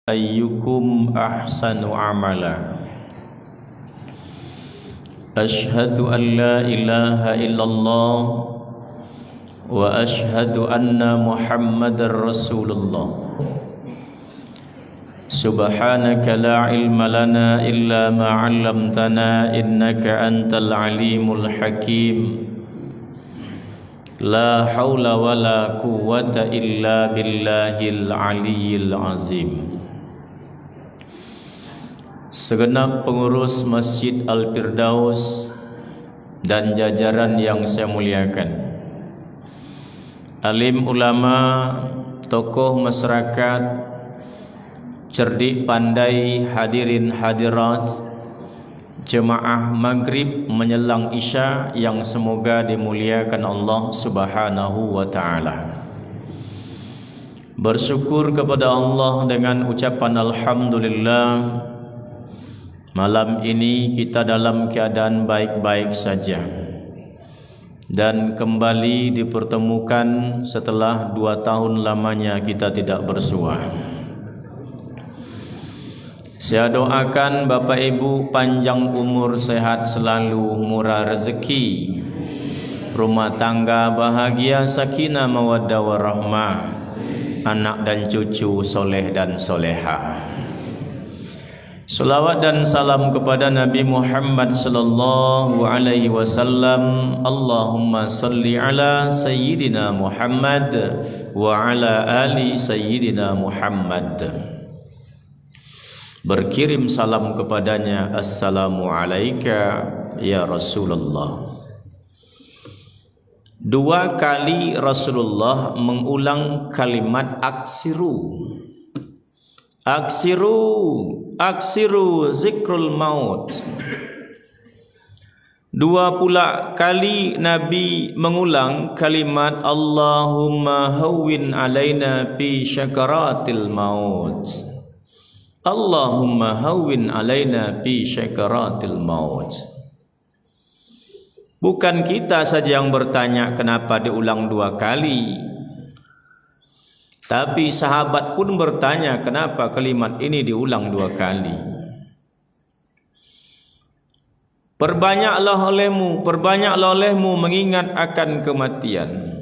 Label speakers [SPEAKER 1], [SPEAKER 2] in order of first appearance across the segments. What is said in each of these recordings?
[SPEAKER 1] ayyukum ahsanu amala. Ashhadu an la ilaha illallah wa ashhadu anna Muhammadar Rasulullah. Subhanaka la ilma lana illa ma 'allamtana innaka antal alimul hakim. La haula wa la quwwata illa billahil aliyyil azim. Segenap pengurus Masjid Al-Firdaus dan jajaran yang saya muliakan, alim ulama, tokoh masyarakat, cerdik pandai, hadirin hadirat, jemaah maghrib menjelang isya yang semoga dimuliakan Allah Subhanahu wa ta'ala. Bersyukur kepada Allah dengan ucapan alhamdulillah, malam ini kita dalam keadaan baik-baik saja dan kembali dipertemukan setelah 2 tahun lamanya kita tidak bersua. Saya doakan Bapak Ibu panjang umur, sehat selalu, murah rezeki, rumah tangga bahagia, sakinah mawaddah warahmah, anak dan cucu soleh dan soleha. Salawat dan salam kepada Nabi Muhammad sallallahu alaihi wasallam. Allahumma salli ala sayyidina Muhammad wa ala ali sayyidina Muhammad. Berkirim salam kepadanya, assalamu alayka ya Rasulullah. 2 kali Rasulullah mengulang kalimat aksiru. Aksiru zikrul maut. 2 pula kali Nabi mengulang kalimat Allahumma hawwin alaina fi syakaratil maut. Allahumma hawwin alaina fi syakaratil maut. Bukan kita saja yang bertanya kenapa diulang 2 kali, tapi sahabat pun bertanya kenapa kalimat ini diulang 2 kali. Perbanyaklah olehmu mengingat akan kematian.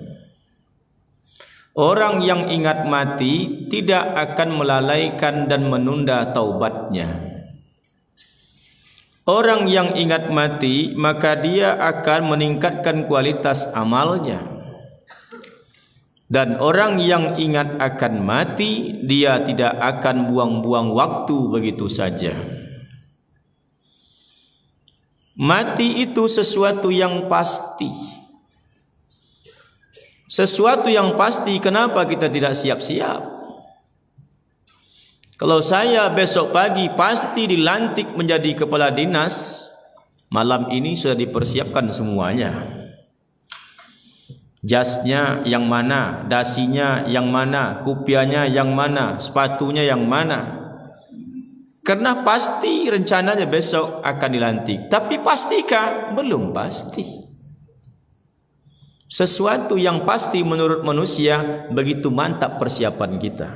[SPEAKER 1] Orang yang ingat mati tidak akan melalaikan dan menunda taubatnya. Orang yang ingat mati maka dia akan meningkatkan kualitas amalnya. Dan orang yang ingat akan mati, dia tidak akan buang-buang waktu begitu saja. Mati itu sesuatu yang pasti. Sesuatu yang pasti, kenapa kita tidak siap-siap? Kalau saya besok pagi pasti dilantik menjadi kepala dinas, malam ini sudah dipersiapkan semuanya. Jasnya yang mana, dasinya yang mana, kupiahnya yang mana, sepatunya yang mana. Karena pasti rencananya besok akan dilantik. Tapi pastikah? Belum pasti. Sesuatu yang pasti menurut manusia begitu mantap persiapan kita.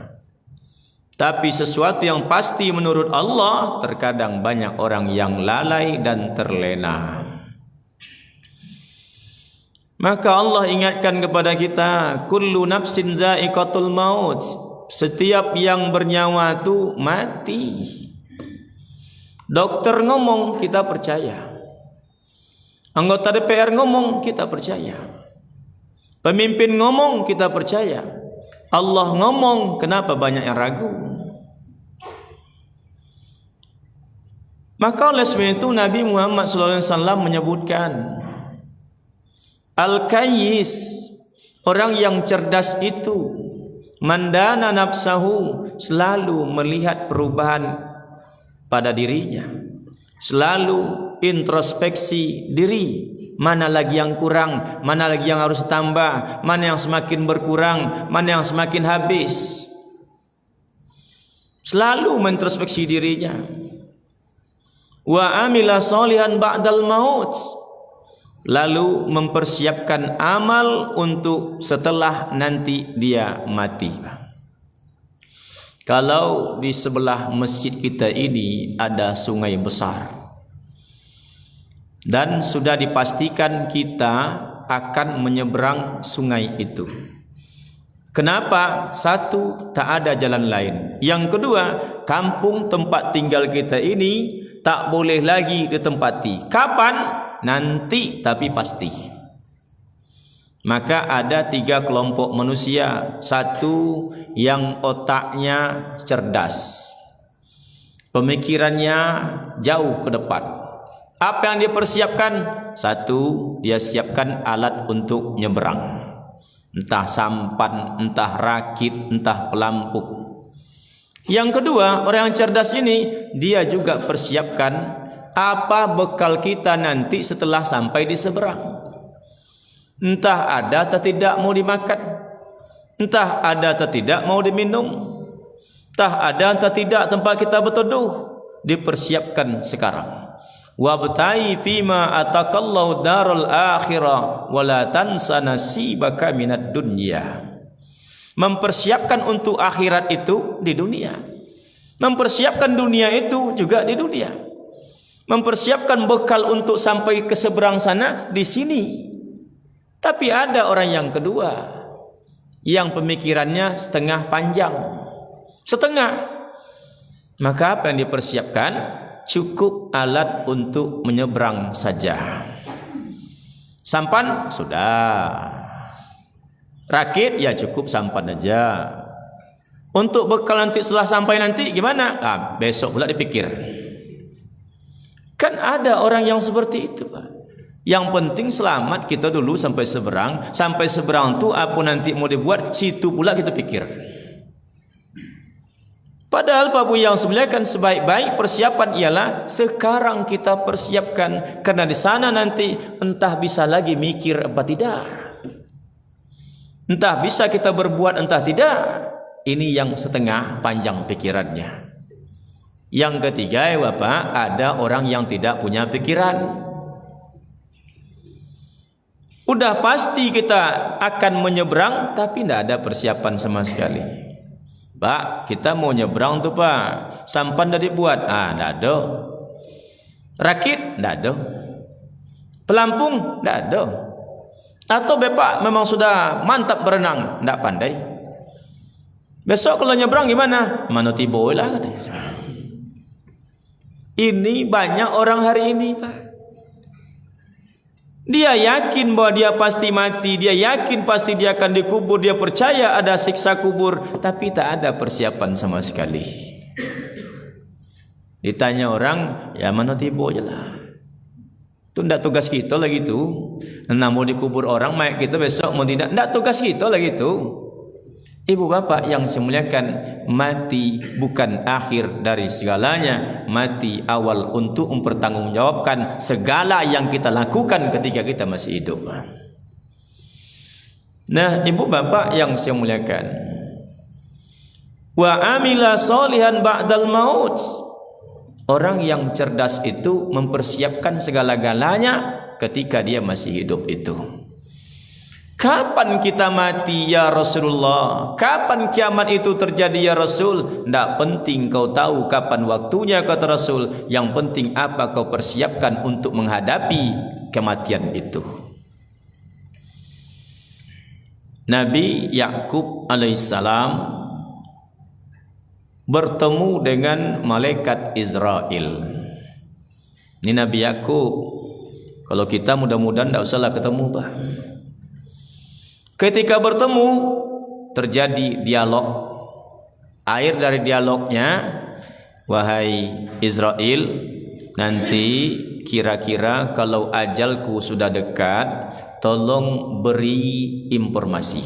[SPEAKER 1] Tapi sesuatu yang pasti menurut Allah, terkadang banyak orang yang lalai dan terlena. Maka Allah ingatkan kepada kita, kullu nafsin za'iqatul maut. Setiap yang bernyawa itu mati. Dokter ngomong, kita percaya. Anggota DPR ngomong, kita percaya. Pemimpin ngomong, kita percaya. Allah ngomong, kenapa banyak yang ragu? Maka oleh sebab itu Nabi Muhammad SAW menyebutkan, Al-Kayyis, orang yang cerdas itu, mandana nafsahu, selalu melihat perubahan pada dirinya, selalu introspeksi diri, mana lagi yang kurang, mana lagi yang harus tambah, mana yang semakin berkurang, mana yang semakin habis. Selalu mengintrospeksi dirinya. Wa amila sholihan ba'dal maut, lalu mempersiapkan amal untuk setelah nanti dia mati. Kalau di sebelah masjid kita ini ada sungai besar dan sudah dipastikan kita akan menyeberang sungai itu. Kenapa? Satu, tak ada jalan lain. Yang kedua, kampung tempat tinggal kita ini tak boleh lagi ditempati. Kapan? Nanti, tapi pasti. Maka ada 3 kelompok manusia. Satu, yang otaknya cerdas, pemikirannya jauh ke depan. Apa yang dia persiapkan? Satu, dia siapkan alat untuk nyeberang, entah sampan, entah rakit, entah pelampung. Yang kedua, orang yang cerdas ini, dia juga persiapkan apa bekal kita nanti setelah sampai di seberang. Entah ada atau tidak mau dimakan, entah ada atau tidak mau diminum, entah ada atau tidak tempat kita berteduh, dipersiapkan sekarang. Wabtai fima atakallahu darul akhirah wala tansa nasibaka minad dunya. Mempersiapkan untuk akhirat itu di dunia, mempersiapkan dunia itu juga di dunia, mempersiapkan bekal untuk sampai ke seberang sana di sini. Tapi ada orang yang kedua, yang pemikirannya setengah panjang, setengah. Maka apa yang dipersiapkan? Cukup alat untuk menyeberang saja. Sampan sudah, rakit ya cukup sampan aja. Untuk bekal nanti setelah sampai nanti gimana? Besok pula dipikir. Kan ada orang yang seperti itu, Pak. Yang penting selamat kita dulu sampai seberang. Sampai seberang tu apa nanti mau dibuat, situ pula kita pikir. Padahal Pak Bu yang sebelah kan sebaik-baik persiapan ialah sekarang kita persiapkan, karena di sana nanti entah bisa lagi mikir apa tidak, entah bisa kita berbuat entah tidak. Ini yang setengah panjang pikirannya. Yang ketiga ya Bapak, ada orang yang tidak punya pikiran. Udah pasti kita akan menyeberang, tapi tidak ada persiapan sama sekali. Pak, kita mau nyeberang tuh Pak, sampan dah dibuat, tidak ada. Rakit, tidak ada. Pelampung, tidak ada. Atau Bapak memang sudah mantap berenang, tidak pandai. Besok kalau nyeberang gimana? Mana tiba lah katanya. Ini banyak orang hari ini Pak. Dia yakin bahwa dia pasti mati, dia yakin pasti dia akan dikubur, dia percaya ada siksa kubur, tapi tak ada persiapan sama sekali. Ditanya orang, ya mana tiba je lah. Itu tidak tugas kita lagi tu. Nah, mau dikubur orang, mayat kita besok mau tidak tugas kita lagi tu. Ibu bapak yang saya muliakan, mati bukan akhir dari segalanya. Mati awal untuk mempertanggungjawabkan segala yang kita lakukan ketika kita masih hidup. Nah, ibu bapak yang saya muliakan, wa amila solihan ba'dal maut. Orang yang cerdas itu mempersiapkan segala-galanya ketika dia masih hidup itu. Kapan kita mati ya Rasulullah? Kapan kiamat itu terjadi ya Rasul? Tidak penting kau tahu kapan waktunya kata Rasul. Yang penting apa kau persiapkan untuk menghadapi kematian itu. Nabi Yakub alaihissalam bertemu dengan malaikat Israel. Ini Nabi Yakub. Kalau kita mudah-mudahan tidak usahlah ketemu Pak. Ketika bertemu terjadi dialog. Akhir dari dialognya, wahai Israel, nanti kira-kira kalau ajalku sudah dekat, tolong beri informasi.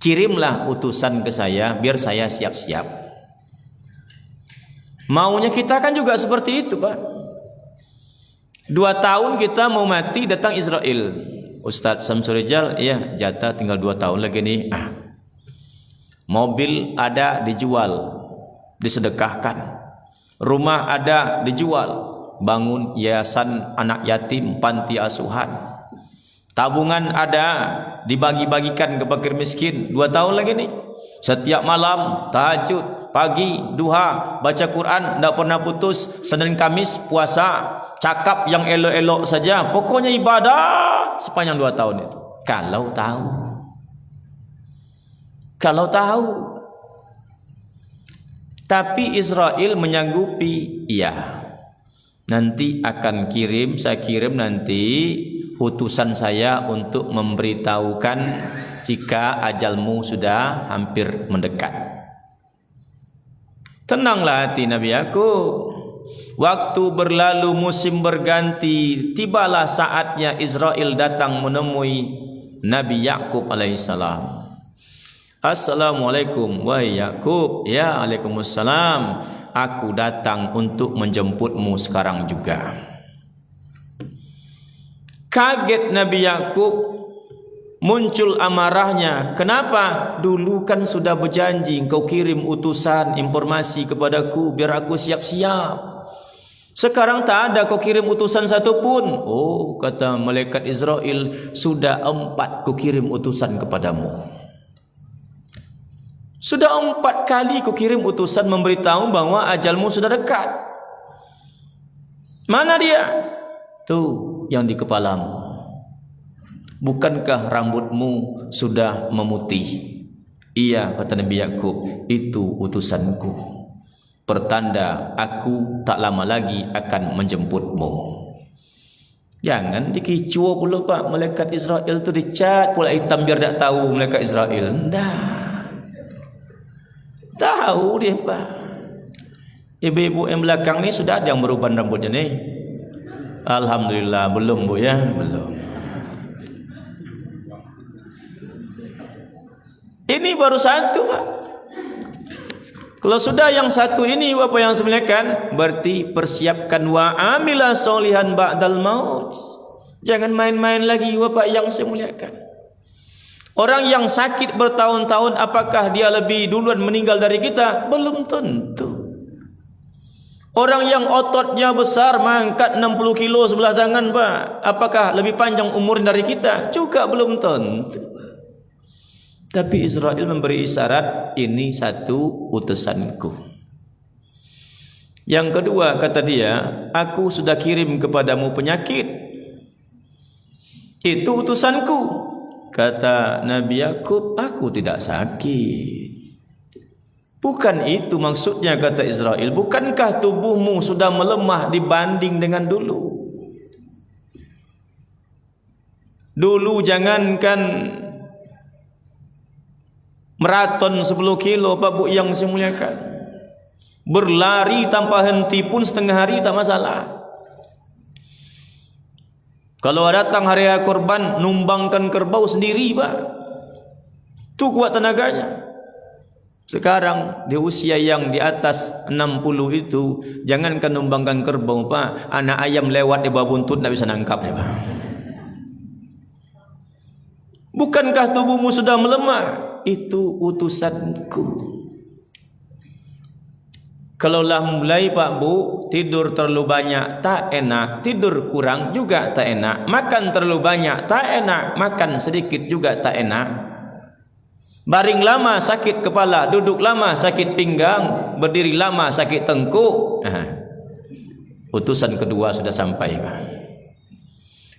[SPEAKER 1] Kirimlah utusan ke saya biar saya siap-siap. Maunya kita kan juga seperti itu Pak. 2 tahun kita mau mati, datang Israel. Ustadz Samsul Rijal, ya jatah tinggal 2 tahun lagi nih. Mobil ada dijual, disedekahkan. Rumah ada dijual, bangun yayasan anak yatim, panti asuhan. Tabungan ada, dibagi-bagikan ke fakir miskin. 2 tahun lagi nih. Setiap malam tahajud, pagi duha, baca Quran, tidak pernah putus. Senin Kamis puasa, cakap yang elok-elok saja. Pokoknya ibadah sepanjang 2 tahun itu. Kalau tahu. Tapi Israel menyanggupi, iya. Nanti akan saya kirim nanti utusan saya untuk memberitahukan jika ajalmu sudah hampir mendekat. Tenanglah hati Nabi Yakub. Waktu berlalu, musim berganti, tibalah saatnya Israel datang menemui Nabi Yakub alaihissalam. Assalamualaikum wahai Yakub. Ya, Waalaikumsalam. Aku datang untuk menjemputmu sekarang juga. Kaget Nabi Yakub, muncul amarahnya. Kenapa? Dulu kan sudah berjanji engkau kirim utusan informasi kepadaku biar aku siap-siap. Sekarang tak ada kau kirim utusan satupun. Oh, kata malaikat Israel, sudah 4 ku kirim utusan kepadamu. Sudah 4 kali ku kirim utusan memberitahu bahwa ajalmu sudah dekat. Mana dia? Tuh yang di kepalamu. Bukankah rambutmu sudah memutih? Iya, kata Nabi Yakub, itu utusanku. Pertanda aku tak lama lagi akan menjemputmu. Jangan dikicau pula Pak, malaikat Israel tu dicat pula hitam biar tak tahu malaikat Israel. Ndak. Tahu dia Pak. Ibu-ibu yang belakang ni sudah ada yang beruban rambutnya ni. Alhamdulillah, belum Bu ya, belum. Ini baru 1 Pak. Kalau sudah yang 1 ini Bapak yang semuliakan, berarti persiapkan wa amila solihan ba'dal maut. Jangan main-main lagi Bapak yang saya muliakan. Orang yang sakit bertahun-tahun, apakah dia lebih duluan meninggal dari kita? Belum tentu. Orang yang ototnya besar, mengangkat 60 kilo sebelah tangan Pak, apakah lebih panjang umur dari kita? Juga belum tentu. Tapi Israel memberi isyarat, ini 1 utusanku. Yang kedua kata dia, aku sudah kirim kepadamu penyakit. Itu utusanku. Kata Nabi Yakub, aku tidak sakit. Bukan itu maksudnya, kata Israel. Bukankah tubuhmu sudah melemah dibanding dengan dulu? Dulu jangankan maraton 10 kilo Pak Bu yang saya muliakan, berlari tanpa henti pun setengah hari tak masalah. Kalau datang hari raya korban, numbangkan kerbau sendiri Pak. Itu kuat tenaganya. Sekarang di usia yang di atas 60 itu, jangankan numbangkan kerbau Pak, anak ayam lewat di bawah buntut tidak bisa nangkapnya Pak. Bukankah tubuhmu sudah melemah? Itu utusanku. Kalaulah mulai Pak Bu, tidur terlalu banyak tak enak, tidur kurang juga tak enak, makan terlalu banyak tak enak, makan sedikit juga tak enak, baring lama sakit kepala, duduk lama sakit pinggang, berdiri lama sakit tengkuk. Utusan kedua sudah sampai Pak.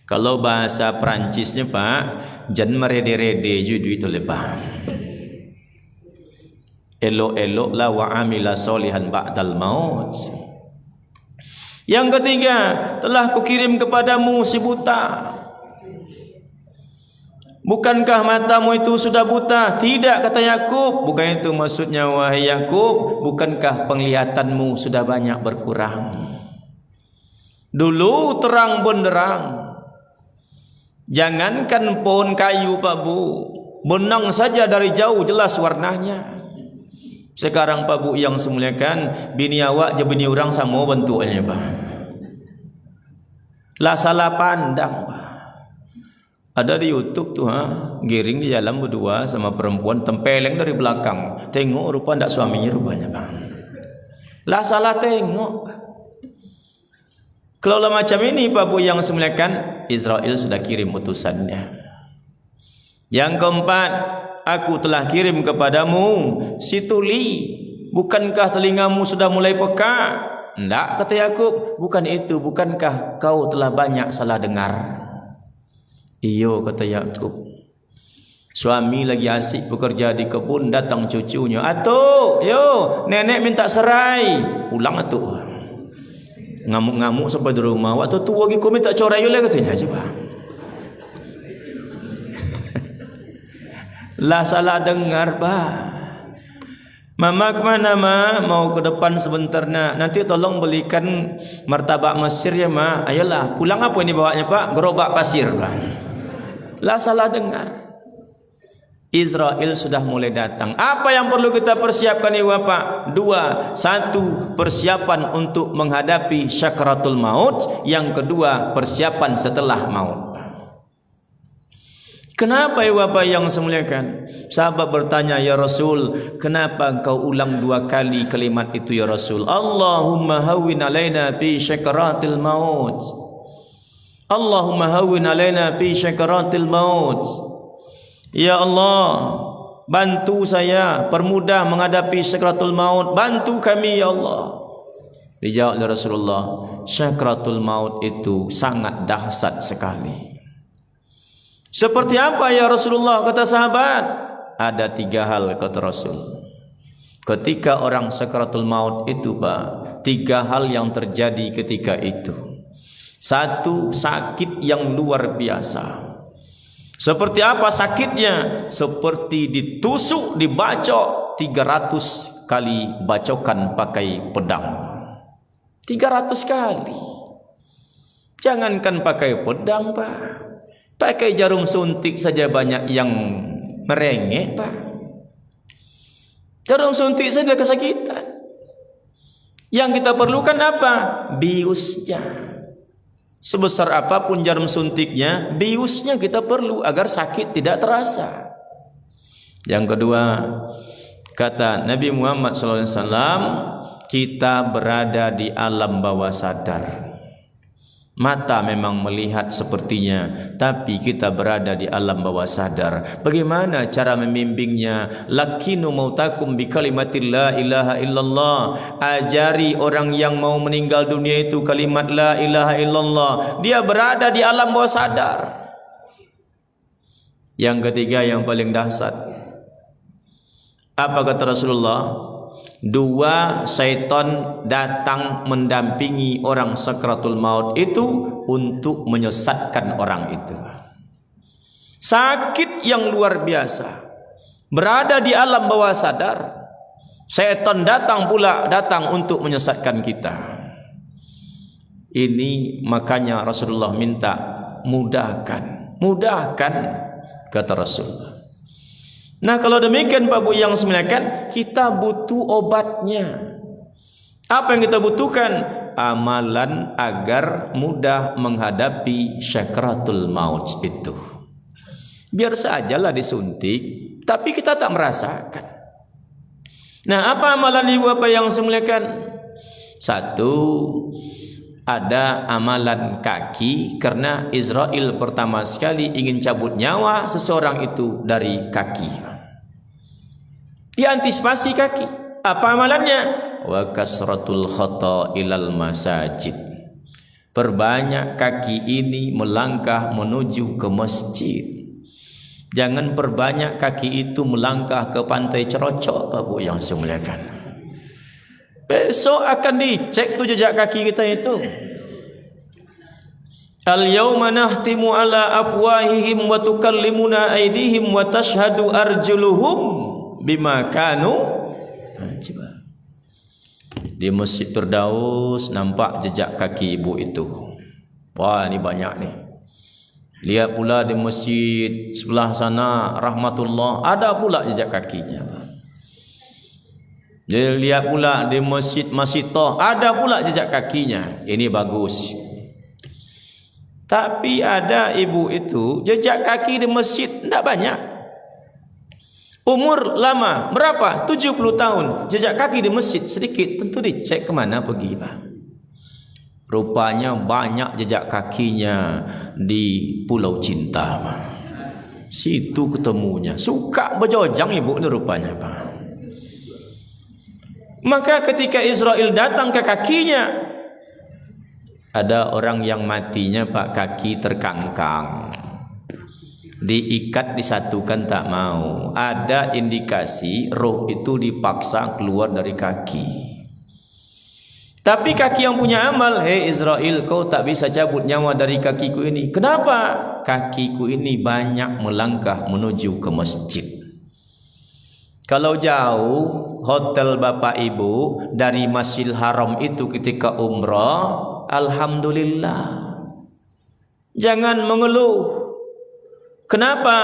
[SPEAKER 1] Kalau bahasa Perancisnya Pak, jan merede-rede judu itu lepas. Elok-elok la wa amila solihan ba'dal maut. Yang ketiga, telah kukirim kepadamu si buta. Bukankah matamu itu sudah buta? Tidak, kata Yakub. Bukan itu maksudnya wahai Yakub. Bukankah penglihatanmu sudah banyak berkurang? Dulu terang benderang. Jangankan pohon kayu Pak Bu, benang saja dari jauh jelas warnanya. Sekarang Pak Bu yang semuliakan, bini awak je bini orang sama bentuknya Pak. Lah salah pandang Pak. Ada di YouTube tuh giring di jalan berdua sama perempuan, tempeleng dari belakang. Tengok rupa ndak suaminya rupanya Pak. Lah salah tengok Pak. Kalau macam ini Pak Bu yang semuliakan, Israel sudah kirim utusannya. Yang keempat, aku telah kirim kepadamu si tuli. Bukankah telingamu sudah mulai peka? Tidak, kata Yakub. Bukan itu. Bukankah kau telah banyak salah dengar? Iyo, kata Yakub. Suami lagi asik bekerja di kebun, datang cucunya. Atuk, yo, nenek minta serai. Pulang atuk. Ngamuk-ngamuk sampai di rumah. Waktu tu lagi kau minta corai lah katanya. Coba. Lah salah dengar Pak. Mama kemana Ma? Mau ke depan sebentar nak. Nanti tolong belikan martabak Mesir ya Ma. Ayolah. Pulang apa ini bawanya Pak? Gerobak pasir Pak. Lah salah dengar. Israel sudah mulai datang. Apa yang perlu kita persiapkan ini Bapak? Dua. Satu, persiapan untuk menghadapi syakaratul maut. Yang kedua, persiapan setelah maut. Kenapa ya Bapak yang semuliakan? Sahabat bertanya, ya Rasul, kenapa engkau ulang 2 kali kalimat itu ya Rasul? Allahumma hawwin alaina fi syakaratil maut. Allahumma hawwin alaina fi syakaratil maut. Ya Allah, bantu saya, permudah menghadapi syakaratul maut. Bantu kami ya Allah. Dijawab oleh Rasulullah, syakaratul maut itu sangat dahsyat sekali. Seperti apa ya Rasulullah? Kata sahabat, ada 3 hal kata Rasul. Ketika orang sakaratul maut itu Pak, 3 hal yang terjadi ketika itu. 1, sakit yang luar biasa. Seperti apa sakitnya? Seperti ditusuk, dibacok 300 kali bacokan pakai pedang. 300 kali. Jangankan pakai pedang Pak, pakai jarum suntik saja banyak yang merengek Pak. Jarum suntik saja kesakitan. Yang kita perlukan apa? Biusnya. Sebesar apapun jarum suntiknya, biusnya kita perlu agar sakit tidak terasa. Yang kedua, kata Nabi Muhammad SAW, kita berada di alam bawah sadar. Mata memang melihat sepertinya, tapi kita berada di alam bawah sadar. Bagaimana cara membimbingnya? Lakinu mautakum bi kalimatil la ilaha illallah. Ajari orang yang mau meninggal dunia itu kalimat la ilaha illallah. Dia berada di alam bawah sadar. Yang ketiga yang paling dahsyat, apa kata Rasulullah? 2 syaitan datang mendampingi orang sakratul maut itu untuk menyesatkan orang itu. Sakit yang luar biasa. Berada di alam bawah sadar. Syaitan datang untuk menyesatkan kita. Ini makanya Rasulullah minta mudahkan kata Rasulullah. Nah kalau demikian Pak Bu yang semuliakan, kita butuh obatnya. Apa yang kita butuhkan? Amalan agar mudah menghadapi syakaratul maut itu. Biar sajalah disuntik, tapi kita tak merasakan. Nah apa amalan ibu apa yang semuliakan? 1, ada amalan kaki, karena Israel pertama sekali ingin cabut nyawa seseorang itu dari kaki. Diantisipasi kaki. Apa amalannya? Wa kasratul khata ilal masajid. Perbanyak kaki ini melangkah menuju ke masjid. Jangan perbanyak kaki itu melangkah ke pantai Cerocok Pak Bu yang saya muliakan. Besok akan dicek tuh jejak kaki kita itu. Al-yawma nahtimu ala afwahihim wa tukallimuna aydihim wa tashhadu arjuluhum bima kanu. Coba. Di Masjid Firdaus nampak jejak kaki ibu itu. Wah, ini banyak nih. Lihat pula di masjid sebelah sana Rahmatullah, ada pula jejak kakinya. Dia lihat pula di Masjid Masitoh, ada pula jejak kakinya. Ini bagus. Tapi ada ibu itu jejak kaki di masjid tidak banyak. Umur lama berapa? 70 tahun. Jejak kaki di masjid sedikit. Tentu dicek kemana pergi Pak. Rupanya banyak jejak kakinya di Pulau Cinta. Situ ketemunya. Suka berjojang ibu ni rupanya, Pak. Maka ketika Israel datang ke kakinya, ada orang yang matinya, Pak, kaki terkangkang. Diikat, disatukan, tak mau. Ada indikasi roh itu dipaksa keluar dari kaki. Tapi kaki yang punya amal, hei Israel, kau tak bisa cabut nyawa dari kakiku ini. Kenapa? Kakiku ini banyak melangkah menuju ke masjid. Kalau jauh hotel bapak ibu dari Masjidil Haram itu ketika umrah, alhamdulillah. Jangan mengeluh. Kenapa?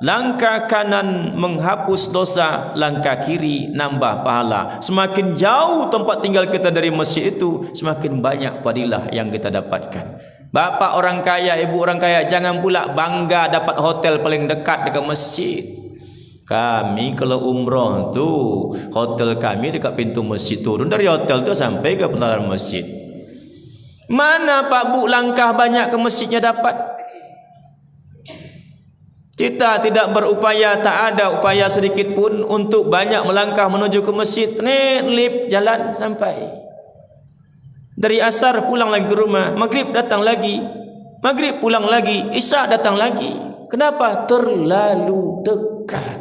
[SPEAKER 1] Langkah kanan menghapus dosa, langkah kiri nambah pahala. Semakin jauh tempat tinggal kita dari masjid itu, semakin banyak fadilah yang kita dapatkan. Bapak orang kaya, ibu orang kaya, jangan pula bangga dapat hotel paling dekat dekat masjid. Kami kalau umrah tu, hotel kami dekat pintu masjid, turun dari hotel tu sampai ke pelataran masjid. Mana Pak Bu langkah banyak ke masjidnya dapat? Kita tidak berupaya, tak ada upaya sedikit pun untuk banyak melangkah menuju ke masjid. Lip jalan sampai. Dari asar pulang lagi ke rumah, maghrib datang lagi, maghrib pulang lagi, isya datang lagi. Kenapa? Terlalu dekat.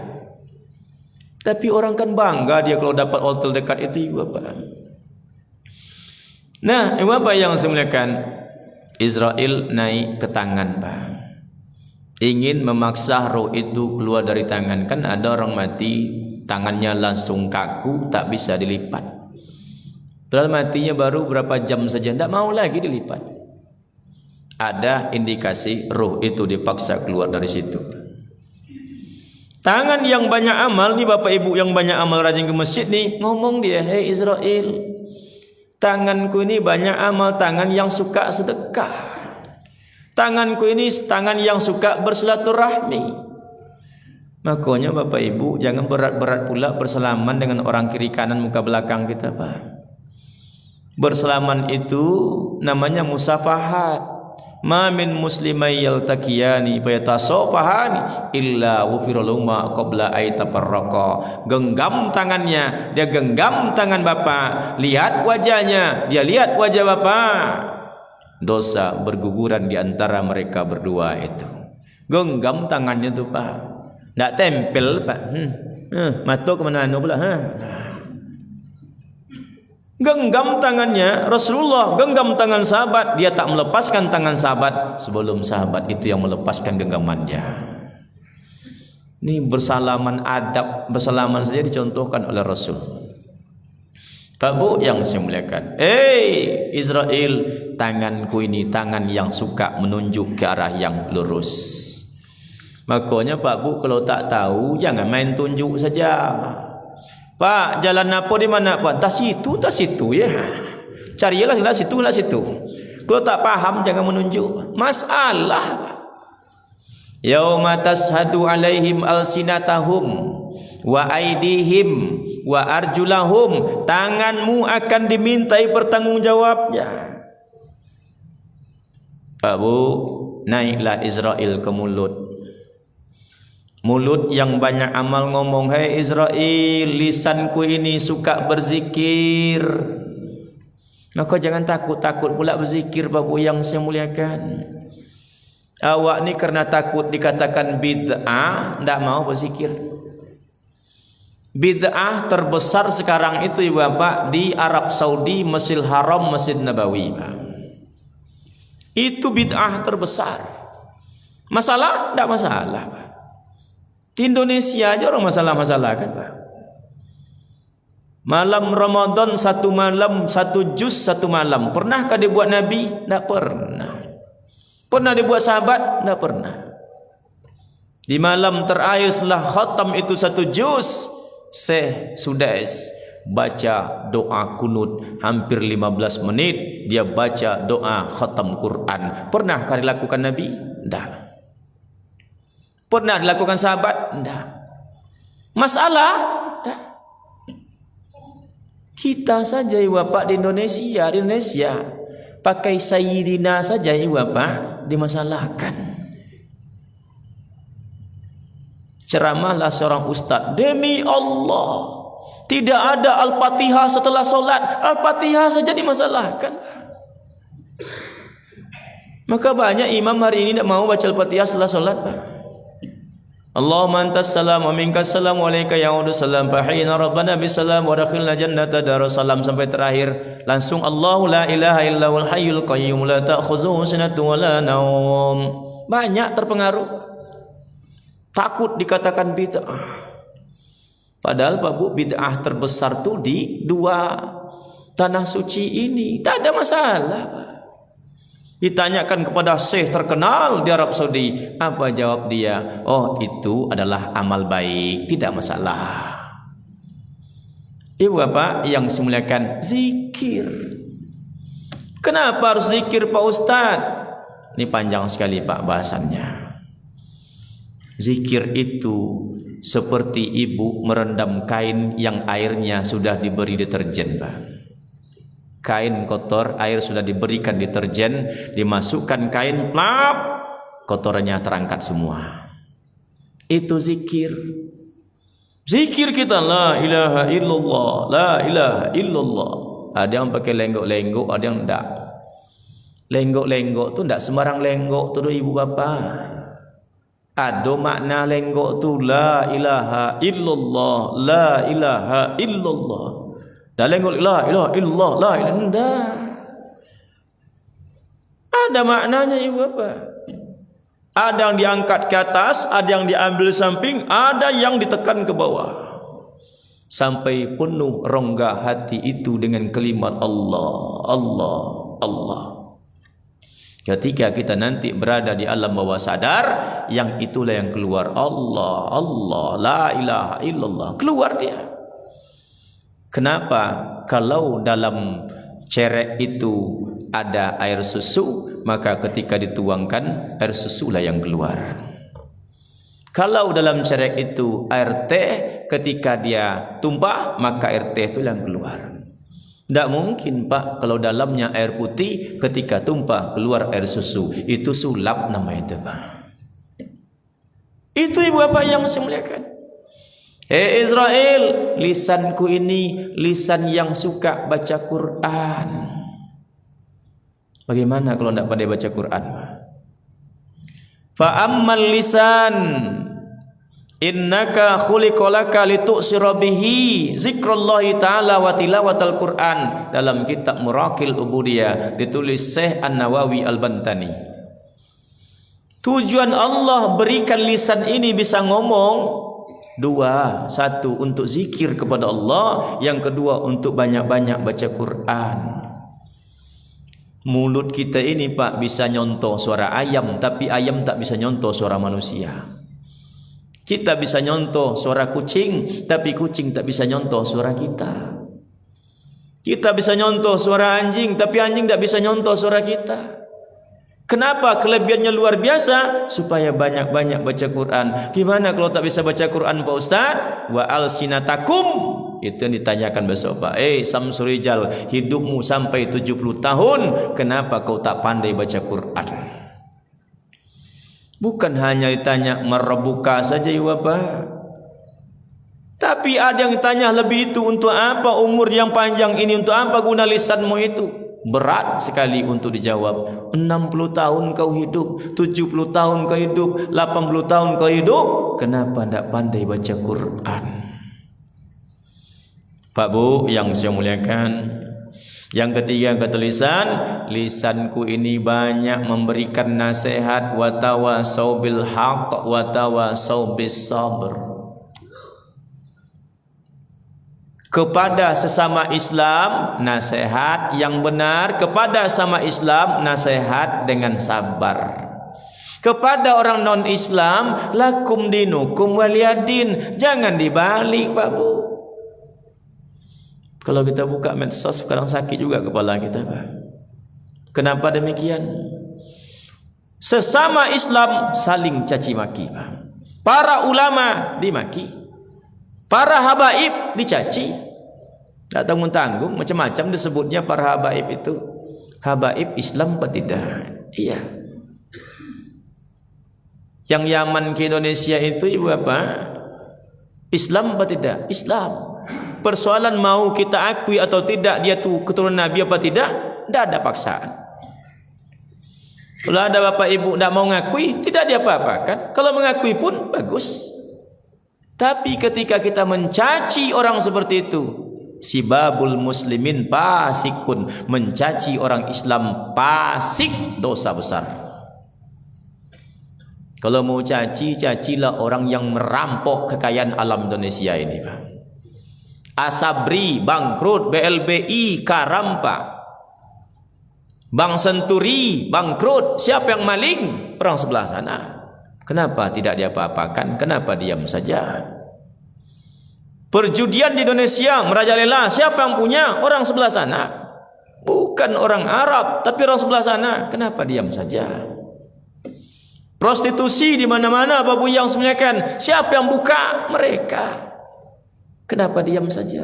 [SPEAKER 1] Tapi orang kan bangga dia kalau dapat hotel dekat itu, ibu apa? Nah, ibu apa yang saya muliakan? Israel naik ke tangan, Pak. Ingin memaksa roh itu keluar dari tangan. Kan ada orang mati tangannya langsung kaku, tak bisa dilipat. Padahal matinya baru berapa jam saja, tak mau lagi dilipat. Ada indikasi roh itu dipaksa keluar dari situ. Tangan yang banyak amal ni, bapak ibu yang banyak amal rajin ke masjid ni, ngomong dia, hei Israel, tanganku ini banyak amal, tangan yang suka sedekah. Tanganku ini tangan yang suka bersilaturahmi. Makanya bapak ibu jangan berat-berat pula bersalaman dengan orang kiri kanan muka belakang kita, Pak. Bersalaman itu namanya musafahat. Ma min muslimai yaltaqiyani fayatasafahani illa ghufira lahuma qabla ay tafarraqa. Genggam tangannya, dia genggam tangan bapak, lihat wajahnya, dia lihat wajah bapak. Dosa berguguran di antara mereka berdua itu. Genggam tangannya tu, Pak. Tak tempel, Pak. Mata ke mana pula? Genggam tangannya Rasulullah, genggam tangan sahabat. Dia tak melepaskan tangan sahabat sebelum sahabat itu yang melepaskan genggamannya. Ini bersalaman, adab bersalaman saja dicontohkan oleh Rasul. Pak Bu yang saya muliakan, Israel, tanganku ini tangan yang suka menunjuk ke arah yang lurus. Makanya Pak Bu kalau tak tahu jangan main tunjuk saja. Pak, jalan apa di mana Pak? Tas situ ya. Carilah situ. Kalau tak paham jangan menunjuk. Masalah, Pak. Yauma tashhadu alaihim alsinatahum wa aidihim wa arjulahum. Tanganmu akan dimintai pertanggungjawabnya. Pak Bu, naiklah Israel ke mulut yang banyak amal ngomong, hei Israel, lisanku ini suka berzikir. Maka jangan takut-takut pula berzikir, Pak Bu yang saya muliakan. Awak ni karena takut dikatakan bid'ah, tidak mau berzikir. Bid'ah terbesar sekarang itu, Ibu Bapak, di Arab Saudi, Masjidil Haram, Masjid Nabawi, Pak. Itu bid'ah terbesar. Masalah? Tidak masalah, Pak. Di Indonesia aja orang masalah-masalah kan, Pak. Malam Ramadan satu malam, satu juz satu malam. Pernahkah dibuat Nabi? Tidak pernah. Pernah dibuat sahabat? Tidak pernah. Di malam terakhir setelah khatam itu satu juz, Syekh Sudais baca doa kunut hampir 15 menit. Dia baca doa khatam Quran. Pernahkah dilakukan Nabi? Tidak. Pernah dilakukan sahabat? Tidak. Masalah? Tidak. Kita saja Bapak di Indonesia Pakai Sayyidina saja ibu bapak dimasalahkan. Ceramahlah seorang ustaz, demi Allah tidak ada Al-Fatihah setelah solat. Al-Fatihah saja dimasalahkan. Maka banyak imam hari ini tidak mau baca Al-Fatihah setelah solat. Allahumma antas salam wa minkas salam wa alayka ya'udu salam fahina rabbana bisalam wa dakhilna jannata darussalam sampai terakhir. Langsung Allahu la ilaha illallahul hayyul qayyum la ta'khuzuhu sinatun wa la naum. Banyak terpengaruh. Takut dikatakan bid'ah. Padahal Pak Bu, bid'ah terbesar tuh di 2 tanah suci ini. Tak ada masalah, Pak. Ditanyakan kepada syekh terkenal di Arab Saudi, apa jawab dia? Oh, itu adalah amal baik, tidak masalah. Ibu bapak yang dimuliakan, zikir. Kenapa harus zikir Pak Ustadz? Ini panjang sekali Pak bahasannya. Zikir itu seperti ibu merendam kain yang airnya sudah diberi deterjen, Pak. Kain kotor, air sudah diberikan deterjen, dimasukkan kain, plap, kotorannya terangkat semua. Itu zikir. Zikir kita la ilaha illallah, la ilaha illallah. Ada yang pakai lenggok-lenggok, ada yang enggak. Lenggok-lenggok tu enggak sembarang lenggok tu ibu bapa. Ada makna lenggok tu la ilaha illallah, la ilaha illallah. Dah lenggok la ilaha illallah, la ilaha illallah. Ada maknanya ibu bapa. Ada yang diangkat ke atas, ada yang diambil samping, ada yang ditekan ke bawah. Sampai penuh rongga hati itu dengan kalimat Allah, Allah, Allah. Ketika kita nanti berada di alam bawah sadar, yang itulah yang keluar. Allah, Allah, la ilaha illallah. Keluar dia. Kenapa? Kalau dalam cerek itu ada air susu, maka ketika dituangkan, air susulah yang keluar. Kalau dalam cerek itu air teh, ketika dia tumpah, maka air teh itu yang keluar. Tidak mungkin Pak, kalau dalamnya air putih, ketika tumpah keluar air susu. Itu sulap nama itu Pak. Itu ibu bapak yang saya muliakan. Israel, lisanku ini lisan yang suka baca Quran. Bagaimana kalau tidak pandai baca Quran? Fa ammal lisan innaka khuliqalaka litu'sira bihi zikrullahi ta'ala wa tilawatal Quran. Dalam kitab Muraqil Ubudiyah ditulis Syekh An-Nawawi Al-Bantani. Tujuan Allah berikan lisan ini bisa ngomong 2. 1 untuk zikir kepada Allah, yang kedua untuk banyak-banyak baca Quran. Mulut kita ini Pak bisa nyontoh suara ayam, tapi ayam tak bisa nyontoh suara manusia. Kita bisa nyontoh suara kucing, tapi kucing tak bisa nyontoh suara kita. Kita bisa nyontoh suara anjing, tapi anjing tak bisa nyontoh suara kita. Kenapa? Kelebihannya luar biasa, supaya banyak-banyak baca Quran. Gimana kalau tak bisa baca Quran Pak Ustaz? Wa alsinatakum. Itu yang ditanyakan besok Pak. Samsul Rijal, hidupmu sampai 70 tahun, kenapa kau tak pandai baca Quran? Bukan hanya ditanya merebuka saja ya Bapak. Tapi ada yang ditanya lebih itu, untuk apa umur yang panjang ini, untuk apa guna lisanmu itu? Berat sekali untuk dijawab. 60 tahun kau hidup, 70 tahun kau hidup, 80 tahun kau hidup, kenapa tidak pandai baca Quran? Pak Bu yang saya muliakan, yang ketiga kata lisan, lisanku ini banyak memberikan nasihat, wa tawasau bil haqq wa tawasau bis sabr. Kepada sesama Islam nasihat yang benar, kepada sama Islam nasihat dengan sabar. Kepada orang non Islam lakum dinukum waliyadin, jangan dibalik Pak Bu. Kalau kita buka medsos sekarang sakit juga kepala kita Pak. Kenapa demikian? Sesama Islam saling caci maki Pak. Para ulama dimaki, para habaib dicaci. Tak tanggung-tanggung, macam-macam disebutnya para habaib itu. habaib Islam apa tidak? Iya. Yang Yaman ke Indonesia itu ibu bapak, Islam apa tidak? Islam. Persoalan mau kita akui atau tidak dia tu keturunan Nabi apa tidak, tidak ada paksaan. Kalau ada bapak ibu tidak mau ngakui, tidak diapa-apakan. Kalau mengakui pun bagus. Tapi ketika kita mencaci orang seperti itu, sibabul muslimin fasikun, mencaci orang Islam fasik, dosa besar. Kalau mau caci, cacilah orang yang merampok kekayaan alam Indonesia ini, Pak. Asabri bangkrut, BLBI karampa, Bank Senturi bangkrut. Siapa yang maling? Orang sebelah sana. Kenapa tidak diapa-apakan? Kenapa diam saja? Perjudian di Indonesia merajalela. Siapa yang punya? Orang sebelah sana. Bukan orang Arab, tapi orang sebelah sana. Kenapa diam saja? Prostitusi di mana-mana, babu yang sebenarnya. Siapa yang buka? Mereka. Kenapa diam saja?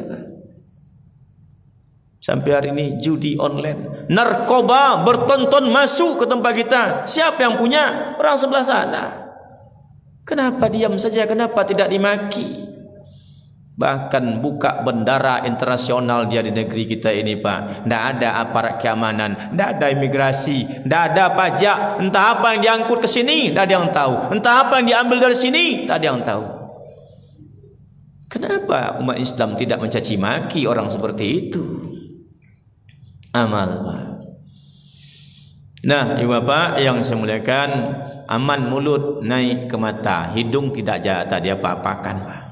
[SPEAKER 1] Sampai hari ini judi online, narkoba bertonton masuk ke tempat kita. Siapa yang punya? Orang sebelah sana. Kenapa diam saja? Kenapa tidak dimaki? Bahkan buka bendara internasional dia di negeri kita ini, Pak. Tidak ada aparat keamanan, tidak ada imigrasi, tidak ada pajak. Entah apa yang diangkut ke sini, tidak ada yang tahu. Entah apa yang diambil dari sini, tidak ada yang tahu. Kenapa umat Islam tidak mencaci maki orang seperti itu? Amal, Pak. Nah, ibu bapak yang saya muliakan, aman mulut naik ke mata, hidung tidak tak dia apa-apakan, Pak.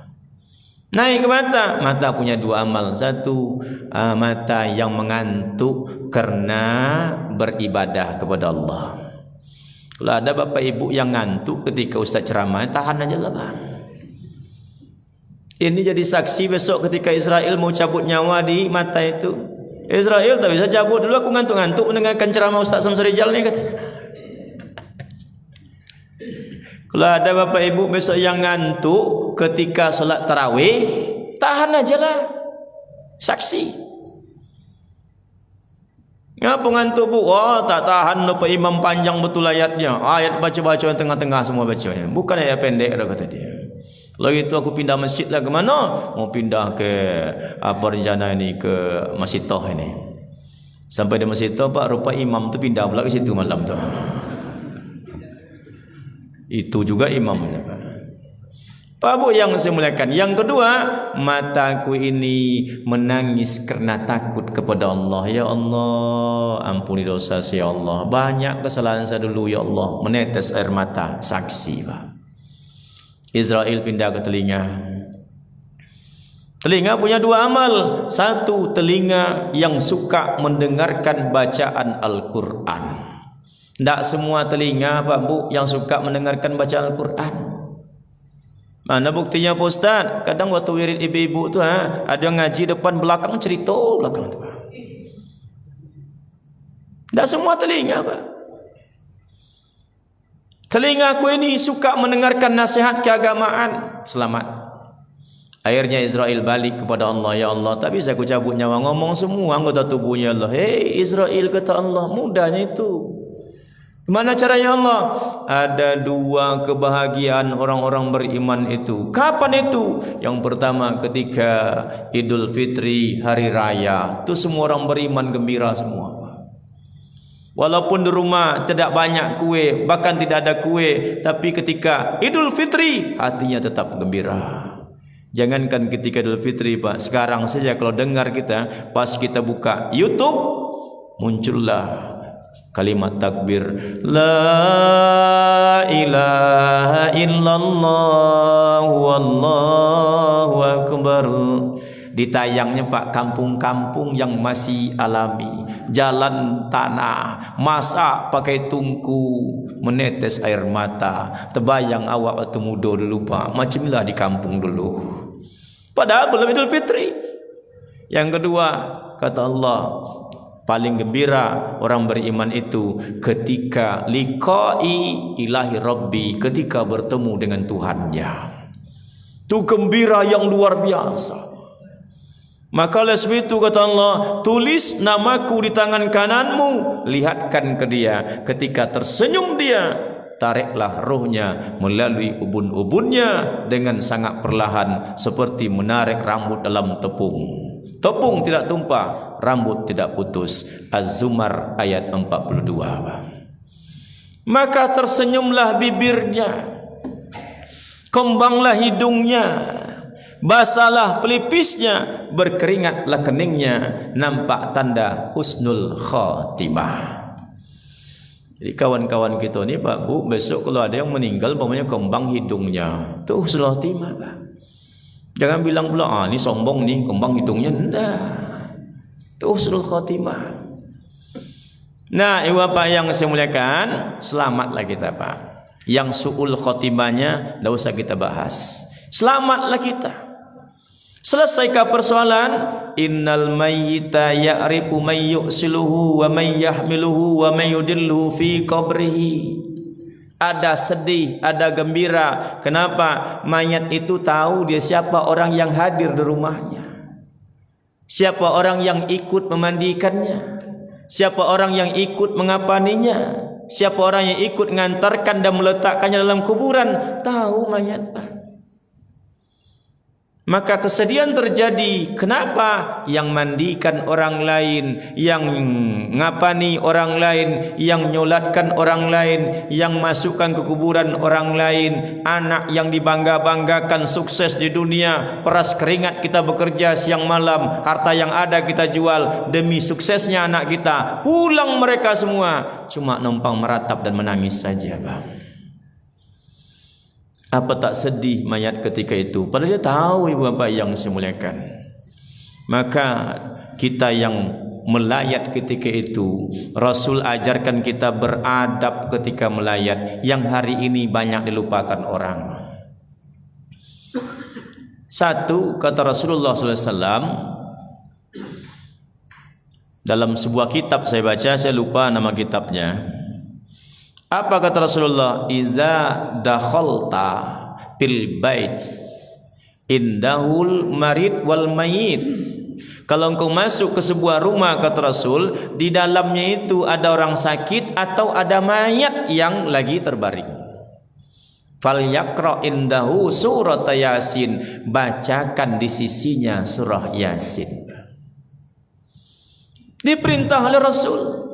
[SPEAKER 1] Naik ke mata, mata punya dua amal. Satu, mata yang mengantuk karena beribadah kepada Allah. Kalau ada bapak ibu yang ngantuk ketika ustaz ceramah, tahan aja lah, Pak. Ini jadi saksi besok ketika Israel mau cabut nyawa di mata itu. Israel tak bisa cabut dulu, aku ngantuk-ngantuk mendengarkan ceramah Ustaz Samsul Rijal ni, kata. Kalau ada bapak ibu besok yang ngantuk ketika solat tarawih, tahan aja lah, saksi. Ngapa ngantuk, Bu? Oh, tak tahan lupa imam panjang betul ayatnya. Ayat baca-baca yang tengah-tengah semua bacanya. Bukan ayat pendek dah, kata dia. Kalau itu aku pindah masjid lah ke mana? Mau pindah ke apa rencana ini, ke Masjid Toh ini. Sampai di Masjid Toh, Pak, rupa imam tu pindah pula ke situ malam tu. Itu juga imamnya, Pak. Pak Bu yang saya muliakan. Yang kedua, mataku ini menangis karena takut kepada Allah. Ya Allah, ampuni dosa saya, ya Allah. Banyak kesalahan saya dulu, ya Allah. Menetes air mata, saksi, Pak. Israel pindah ke telinga. Telinga punya dua amal. Satu, telinga yang suka mendengarkan bacaan Al-Quran. Tidak semua telinga, Pak Bu, yang suka mendengarkan bacaan Al-Quran. Mana buktinya, Pak Ustaz? Kadang waktu wirid ibu-ibu tu, ada yang ngaji depan belakang, cerita belakang tu. Tidak semua telinga, Pak. Telinga aku ini suka mendengarkan nasihat keagamaan. Selamat. Akhirnya Israel balik kepada Allah. Ya Allah, tak bisa aku cabut nyawa. Ngomong semua anggota tubuhnya Allah. Hei Israel, kata Allah, mudahnya itu. Gimana caranya Allah? Ada dua kebahagiaan orang-orang beriman itu. Kapan itu? Yang pertama ketika Idul Fitri, hari raya. Itu semua orang beriman gembira semua. Walaupun di rumah tidak banyak kue, bahkan tidak ada kue, tapi ketika Idul Fitri hatinya tetap gembira. Jangankan ketika Idul Fitri, Pak, sekarang saja kalau dengar kita, pas kita buka YouTube, muncullah kalimat takbir, la ilaha illallah wallahu akbar. Ditayangnya, Pak, kampung-kampung yang masih alami, jalan tanah, masak pakai tungku, menetes air mata. Terbayang awak waktu muda dulu, Pak, macamlah di kampung dulu. Padahal belum Idul Fitri. Yang kedua, kata Allah, paling gembira orang beriman itu ketika liqa'i ilahi rabbi, ketika bertemu dengan Tuhannya. Itu gembira yang luar biasa. Maka oleh sebab itu kata Allah, tulis namaku di tangan kananmu, lihatkan ke dia. Ketika tersenyum dia, tariklah rohnya melalui ubun-ubunnya dengan sangat perlahan, seperti menarik rambut dalam tepung. Tepung tidak tumpah, rambut tidak putus. Az-Zumar ayat 42. Maka tersenyumlah bibirnya, kembanglah hidungnya, basalah pelipisnya, berkeringatlah keningnya, nampak tanda husnul khatimah. Jadi kawan-kawan kita ni Pak Bu, besok kalau ada yang meninggal umpamanya kembang hidungnya, tu husnul khatimah Pak. Jangan bilang pula ni sombong ni kembang hidungnya, enggak. Tu husnul khatimah. Nah, ibu bapak yang saya muliakan, selamatlah kita Pak. Yang su'ul khotimahnya tidak usah kita bahas. Selamatlah kita. Selesaikah persoalan? Innal mayyita ya'rifu may yu'siluhu wa may yahmiluhu wa may yudilluhu fi qabrihi. Ada sedih, ada gembira. Kenapa? Mayat itu tahu dia siapa orang yang hadir di rumahnya, siapa orang yang ikut memandikannya, siapa orang yang ikut mengapaninya, siapa orang yang ikut mengantarkan dan meletakkannya dalam kuburan. Tahu mayat Pak. Maka kesedihan terjadi. Kenapa? Yang mandikan orang lain, yang ngapani orang lain, yang nyolatkan orang lain, yang masukkan ke kuburan orang lain, anak yang dibangga-banggakan sukses di dunia, peras keringat kita bekerja siang malam, harta yang ada kita jual demi suksesnya anak kita. Pulang mereka semua cuma numpang meratap dan menangis saja Bang. Apa tak sedih mayat ketika itu? Padahal dia tahu ibu bapa yang saya muliakan. Maka kita yang melayat ketika itu, Rasul ajarkan kita beradab ketika melayat, yang hari ini banyak dilupakan orang. Satu, kata Rasulullah SAW dalam sebuah kitab saya baca, saya lupa nama kitabnya. Apa kata Rasulullah? Iza dakhalta fil bait indahul marid wal mayit. Kalau engkau masuk ke sebuah rumah, kata Rasul, di dalamnya itu ada orang sakit atau ada mayat yang lagi terbaring, fal yaqra indahu surat Yasin, bacakan di sisinya surah Yasin. Diperintah oleh Rasul.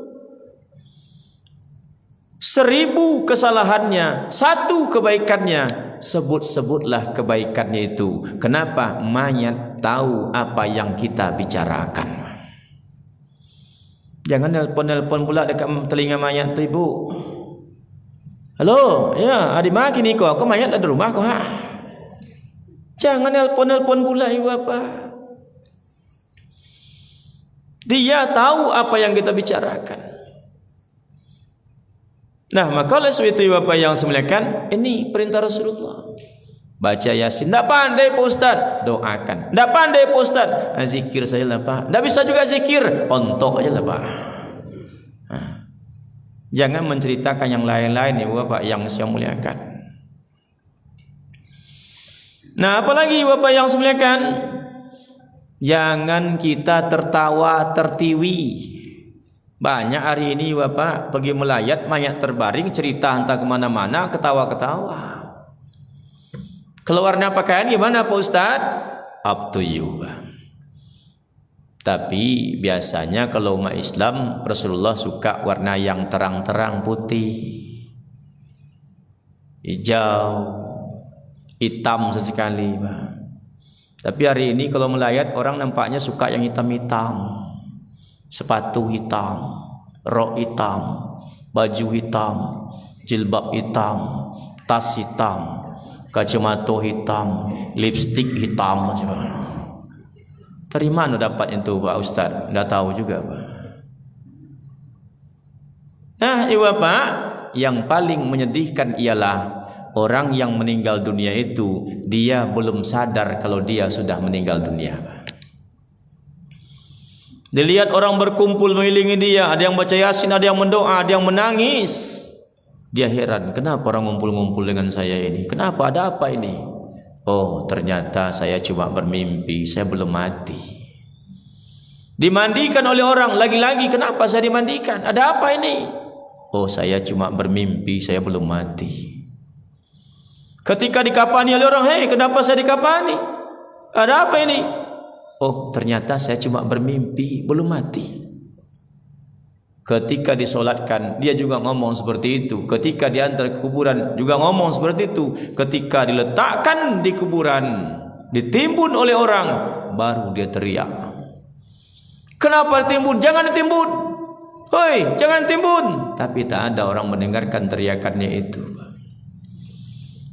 [SPEAKER 1] 1000 kesalahannya, 1 kebaikannya, sebut-sebutlah kebaikannya itu. Kenapa? Mayat tahu apa yang kita bicarakan. Jangan nelpon-nelpon pula dekat telinga mayat tu ibu. Halo, ya, adi maki ni kau mayat ada rumah kau ha. Jangan nelpon-nelpon pula ibu apa. Dia tahu apa yang kita bicarakan. Nah, maka oleh sebab itu Bapak yang saya muliakan, ini perintah Rasulullah. Baca Yasin. Tak pandai Pak Ustaz, doakan. Tak pandai Pak Ustaz, zikir saja lah Pak. Tak bisa juga zikir, ontok aja lah Pak. Jangan menceritakan yang lain-lain ya Bapak yang saya muliakan. Nah, apalagi Bapak yang saya muliakan, jangan kita tertawa tertiwi. Banyak hari ini Bapak pergi melayat, mayat terbaring, cerita entah kemana-mana, ketawa-ketawa. Keluarnya pakaian gimana Pak Ustaz? Up to you Bang. Tapi biasanya kalau umat Islam, Rasulullah suka warna yang terang-terang, putih, hijau, hitam sesekali Bang. Tapi hari ini kalau melayat, orang nampaknya suka yang hitam-hitam. Sepatu hitam, rok hitam, baju hitam, jilbab hitam, tas hitam, kacamata hitam, lipstik hitam. Dari mana dapat itu Pak Ustaz? Tidak tahu juga Pak. Nah ibu bapak, yang paling menyedihkan ialah orang yang meninggal dunia itu, dia belum sadar kalau dia sudah meninggal dunia Pak. Dilihat orang berkumpul mengelilingi dia, ada yang baca Yasin, ada yang mendoa, ada yang menangis. Dia heran, kenapa orang ngumpul-ngumpul dengan saya ini? Kenapa? Ada apa ini? Oh, ternyata saya cuma bermimpi, saya belum mati. Dimandikan oleh orang, lagi-lagi kenapa saya dimandikan? Ada apa ini? Oh, saya cuma bermimpi, saya belum mati. Ketika dikafani oleh orang, hei, kenapa saya dikafani? Ada apa ini? Oh, ternyata saya cuma bermimpi, belum mati. Ketika disolatkan, dia juga ngomong seperti itu. Ketika diantar ke kuburan, juga ngomong seperti itu. Ketika diletakkan di kuburan, ditimbun oleh orang, baru dia teriak. Kenapa ditimbun? Jangan ditimbun. Hoi, jangan timbun. Tapi tak ada orang mendengarkan teriakannya itu.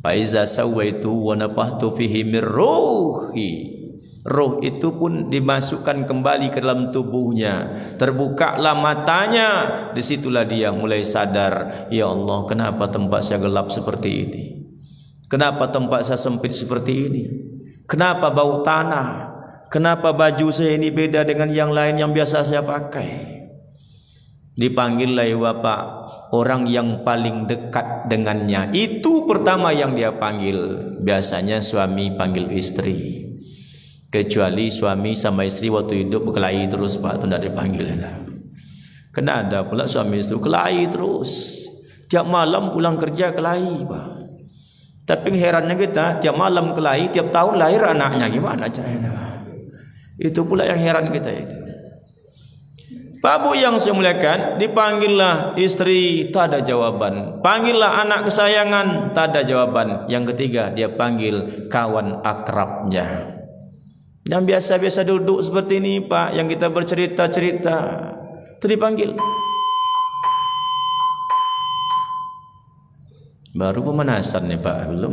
[SPEAKER 1] Faiza sawaitu wa nafahtu fihi min ruhi. Roh itu pun dimasukkan kembali ke dalam tubuhnya. Terbukalah matanya. Disitulah dia mulai sadar, ya Allah, kenapa tempat saya gelap seperti ini? Kenapa tempat saya sempit seperti ini? Kenapa bau tanah? Kenapa baju saya ini beda dengan yang lain yang biasa saya pakai? Dipanggillah bapak orang yang paling dekat dengannya. Itu pertama yang dia panggil. Biasanya suami panggil istri. Kecuali suami sama istri waktu hidup berkelahi terus, pak, itu tidak dipanggil. Kena ada pula suami istri kelahi terus. Tiap malam pulang kerja kelahi, pak. Tapi herannya kita, tiap malam kelahi, tiap tahun lahir anaknya, gimana caranya? Itu pula yang heran kita itu. Pak Bu yang saya muliakan, dipanggillah istri, tak ada jawaban. Panggillah anak kesayangan, tak ada jawaban. Yang ketiga, dia panggil kawan akrabnya. Yang biasa-biasa duduk seperti ini, Pak, yang kita bercerita-cerita, itu dipanggil. Baru pemanasan nih, Pak, belum.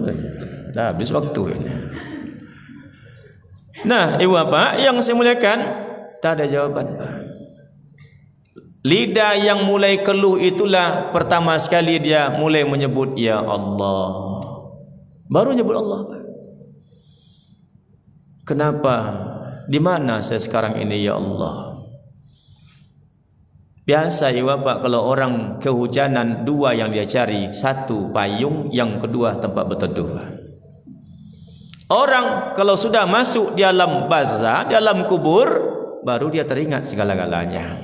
[SPEAKER 1] Dah habis waktu ini. Nah, ibu bapak yang saya muliakan, tak ada jawaban, Pak. Lidah yang mulai keluh itulah pertama sekali dia mulai menyebut ya Allah. Baru menyebut Allah, Pak. Kenapa? Di mana saya sekarang ini ya Allah? Biasa ya bapak, kalau orang kehujanan, dua yang dia cari, satu payung, yang kedua tempat berteduh. Orang kalau sudah masuk di alam barzah, di alam kubur, baru dia teringat segala-galanya.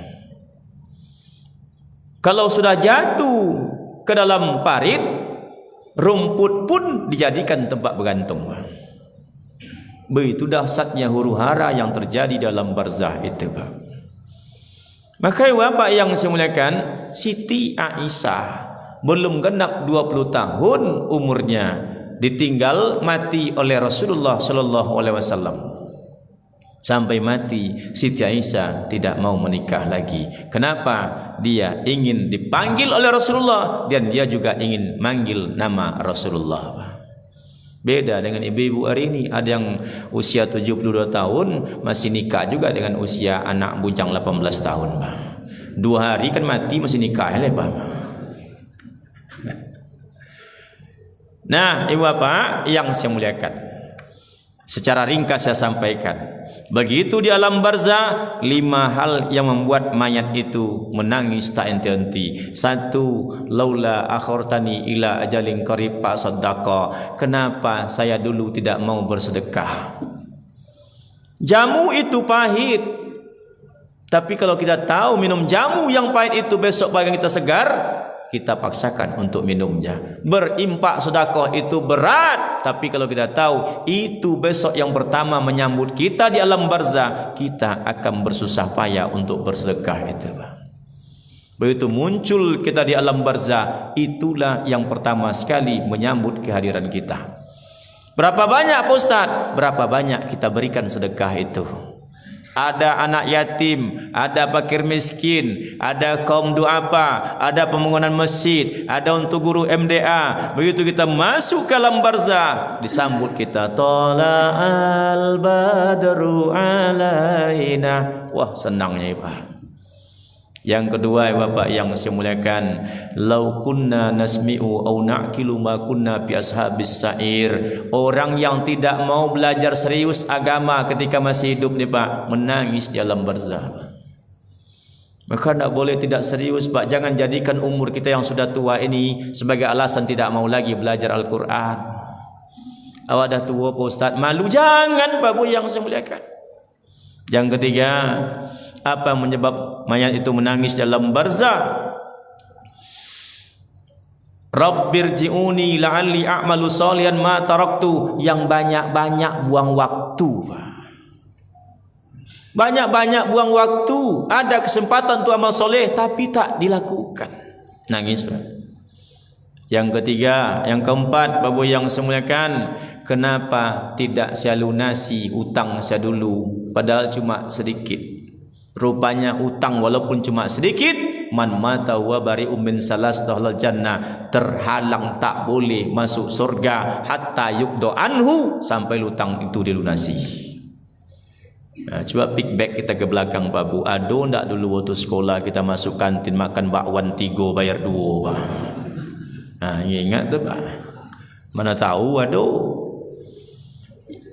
[SPEAKER 1] Kalau sudah jatuh ke dalam parit, rumput pun dijadikan tempat bergantung. Begitu dahsyatnya huru-hara yang terjadi dalam barzah itu, Pak. Maka bapak yang saya muliakan, Siti Aisyah belum genap 20 tahun umurnya, ditinggal mati oleh Rasulullah sallallahu alaihi wasallam. Sampai mati Siti Aisyah tidak mau menikah lagi. Kenapa? Dia ingin dipanggil oleh Rasulullah dan dia juga ingin manggil nama Rasulullah. Beda dengan ibu-ibu hari ini, ada yang usia 72 tahun masih nikah juga dengan usia anak bujang 18 tahun, Pak. 2 hari kan mati masih nikah, ya, Pak. Nah, ibu bapak yang saya muliakan, secara ringkas saya sampaikan, begitu di alam barzah, 5 hal yang membuat mayat itu menangis tak henti-henti. 1, laula akhortani ila ajalin qarib fa saddaqa. Kenapa saya dulu tidak mau bersedekah? Jamu itu pahit, tapi kalau kita tahu minum jamu yang pahit itu besok pagi kita segar, kita paksakan untuk minumnya. Berimpak sedekah itu berat, tapi kalau kita tahu itu besok yang pertama menyambut kita di alam barzah, kita akan bersusah payah untuk bersedekah itu, Pak. Begitu muncul kita di alam barzah, itulah yang pertama sekali menyambut kehadiran kita. Berapa banyak, Pak Ustaz? Berapa banyak kita berikan sedekah itu? Ada anak yatim, ada fakir miskin, ada kaum duafa, ada pembangunan masjid, ada untuk guru MDA. Begitu kita masuk ke alam barzah, disambut kita, tala'al badru alaina. Wah, senangnya, Pak. Yang kedua, bapak yang saya muliakan, lau kunna nasmi'u au na'kilu ma kunna fi ashabis sa'ir. Orang yang tidak mau belajar serius agama ketika masih hidup nih, Pak, menangis di alam barzah. Maka tidak boleh tidak serius, Pak. Jangan jadikan umur kita yang sudah tua ini sebagai alasan tidak mau lagi belajar Al-Quran. Awak dah tua, Pak Ustaz, malu. Jangan, Bapak yang saya muliakan. Yang ketiga, Apa menyebab mayat itu menangis dalam barzah? Rabbirji'uni la'alli a'malu shalihan ma taraktu. Yang banyak-banyak buang waktu. Banyak-banyak buang waktu. Ada kesempatan untuk amal soleh tapi tak dilakukan. Nangis. Yang ketiga, yang keempat, Bapak yang saya muliakan, kenapa tidak saya lunasi utang saya dulu padahal cuma sedikit. Rupanya utang walaupun cuma sedikit, man mata wa bari'um min salasatil jannah, terhalang tak boleh masuk surga hatta yukdo anhu, sampai utang itu dilunasi. Nah, coba pick back kita ke belakang Babu. Ado ndak dulu waktu sekolah kita masuk kantin makan bakwan 3 bayar 2, Pak. Nah, ingat tu Pak. Mana tahu aduh.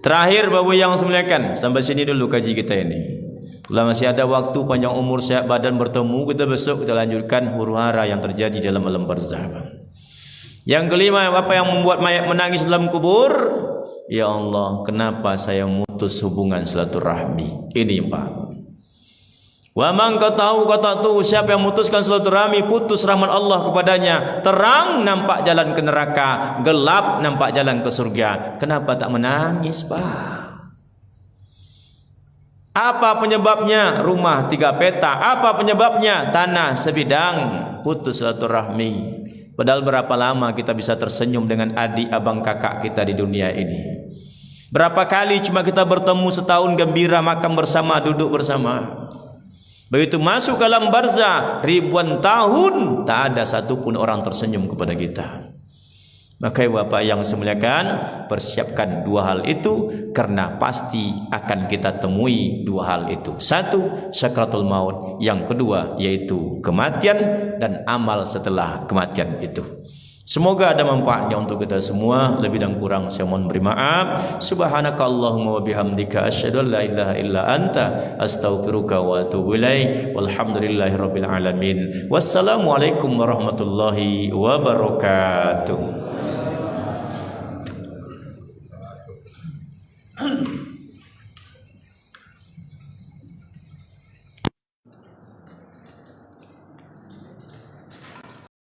[SPEAKER 1] Terakhir Babu yang saya muliakan, sampai sini dulu kaji kita ini. Kalau masih ada waktu panjang umur sehat badan bertemu, kita besok kita lanjutkan huru-hara yang terjadi dalam alam barzah. Yang kelima, apa yang membuat mayat menangis dalam kubur? Ya Allah, kenapa saya mutus hubungan silaturahmi? Ini Pak. Wa man qata'u qata'tu, siapa yang memutuskan silaturahmi, putus rahmat Allah kepadanya. Terang nampak jalan ke neraka, gelap nampak jalan ke surga. Kenapa tak menangis, Pak? Apa penyebabnya? Rumah 3 peta. Apa penyebabnya? Tanah sebidang. Putus silaturahmi. Padahal berapa lama kita bisa tersenyum dengan adik, abang, kakak kita di dunia ini? Berapa kali cuma kita bertemu setahun gembira, makan bersama, duduk bersama. Begitu masuk ke alam barzah, ribuan tahun tak ada satupun orang tersenyum kepada kita. Maka Bapak yang saya muliakan, persiapkan 2 hal itu, karena pasti akan kita temui 2 hal itu. 1, sakratul maut. Yang kedua yaitu kematian dan amal setelah kematian itu. Semoga ada manfaatnya untuk kita semua. Lebih dan kurang saya mohon beri maaf. Subhanakallahumma wa bihamdika asyhadu an la ilaha illa anta astaghfiruka wa atubu ilaik. Walhamdulillahirabbil alamin. Wassalamualaikum warahmatullahi wabarakatuh.